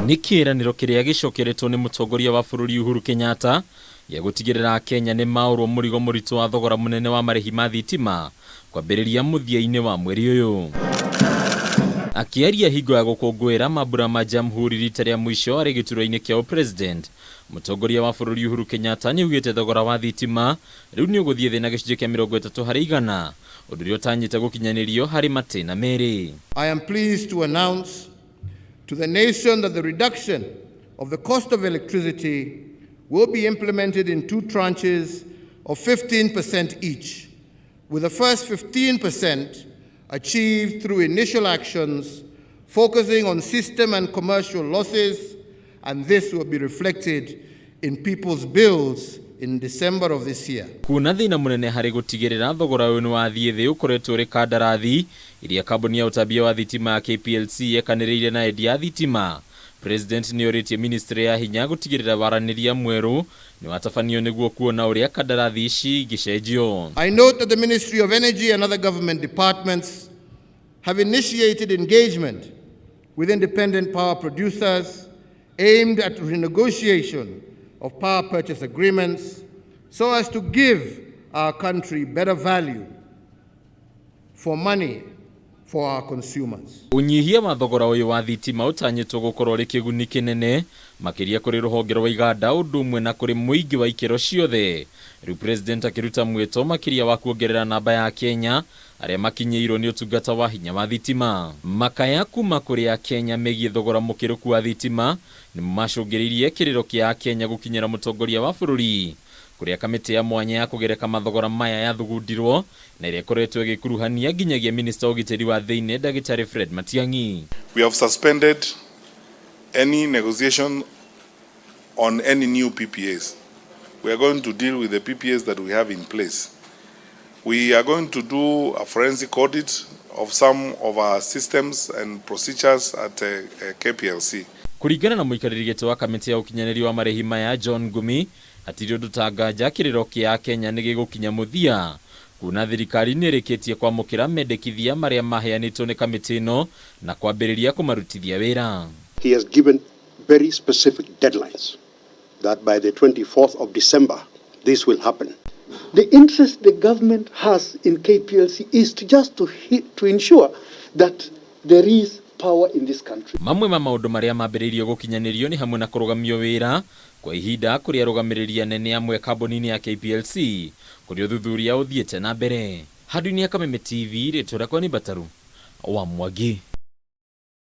Nĩ kĩĩranĩro kĩrĩa gĩcokeretwo nĩ mũtongoria wa bũrũri Uhuru Kenyatta gĩa gũtigĩrĩra Kenya nĩ maũrwo mũrigo mũritũ wa thogora mũnene wa marĩhi ma thitima kwambĩrĩria mũthia-inĩ wa mweri ũyũ. Akĩaria hingo ya gũkũngũĩra mambura ma Jamhuri rita rĩa mũico arĩ gĩturwa-inĩ kĩa President, mũtongoria wa bũrũri Uhuru Kenyatta nĩ augĩte thogora wa thitima rĩu nĩ ũgũthiĩ thĩ na gĩcunjĩ kĩa 30%, ũndũ ũrĩa ũtanyĩte gũkinyanĩrio harĩ matĩna merĩ. I am pleased to announce to the nation that the reduction of the cost of electricity will be implemented in 2 tranches of 15% each, with the first 15% achieved through initial actions focusing on system and commercial losses, and this will be reflected in people's bills in December of this year. Kuna thĩna mũnene harĩ gũtigĩrĩra thogora ũyũ nĩ wathiĩ thĩ ũkoretwo ũrĩ kandarathi iria kambuni ya ũtambia wa thitima ya KPLC yekanĩrĩire na endia ya thitima. President nĩ orĩtie ministry ya hinya gũtigĩrĩra waranĩria mwerũ nĩ watabanio nĩguo kuona ũrĩa kandarathi ici ingĩcenjio. I note that the Ministry of Energy and other government departments have initiated engagement with independent power producers aimed at renegotiation of power purchase agreements so as to give our country better value for money for our consumers. Unyihia wa thogora ũyũ wa thitima ũtanyĩtwo gũkorwo rĩ kĩguni kĩnene makĩria kũrĩ rũhonge rwa iganda ũndũ ũmwe na kũrĩ mũingĩ wa ikĩro ciothe. Rĩu President akĩruta mwĩto makĩria wa kuongerera namba ya Kenya arĩa makinyĩirwo nĩ ũtungata wa hinya wa thitima. Makaya kuma kũrĩ Kenya megiĩ thogora mũkĩrũku wa thitima nĩ macũngĩrĩirie kĩrĩro kĩa Kenya gũkinyĩra mũtongoria wa bũrũri, kũrĩa kamĩtĩ ya mwanya ya kũgereka mathogora maya yathugundirwo na ĩrĩa ĩkoretwo ĩgĩkuruhania nginyagia minista ũgitĩri wa thĩinĩ Ndagĩtarĩ Fred Matiang'i. We have suspended any negotiation on any new PPAs. We are going to deal with the PPAs that we have in place. We are going to do a forensic audit of some of our systems and procedures at KPLC. Kũringana na mũikarĩri gĩtĩ wa kamĩtĩ ya ũkinyanĩria wa marĩhi maya John Ngumi, hatirĩ ũndũ ta nganja kĩrĩro kĩa Kenya nĩ gĩgũkinya mũthia, kuna thirikari nĩ ĩrĩkĩtie kwamũkĩra mendekithia marĩa maheanĩtwo nĩ kamĩtĩ ĩno na kwambĩrĩria kũmarutithia wĩra. He has given very specific deadlines that by the 24th of December this will happen. The interest the government has in KPLC is to ensure that there is power in this country. Mamwe ma maũndũ marĩa mambĩrĩirio gũkinyanĩrio nĩ hamwe na kũrũgamio wĩra kwa ihinda kũrĩ arũgamĩrĩri anene amwe kambuni-inĩ ya KPLC kũrĩ ũthuthuria ũthiĩte na mbere. Handũ-inĩ ya Kameme TV rĩtwa rĩakwa nĩ Bataru wa Mwangi.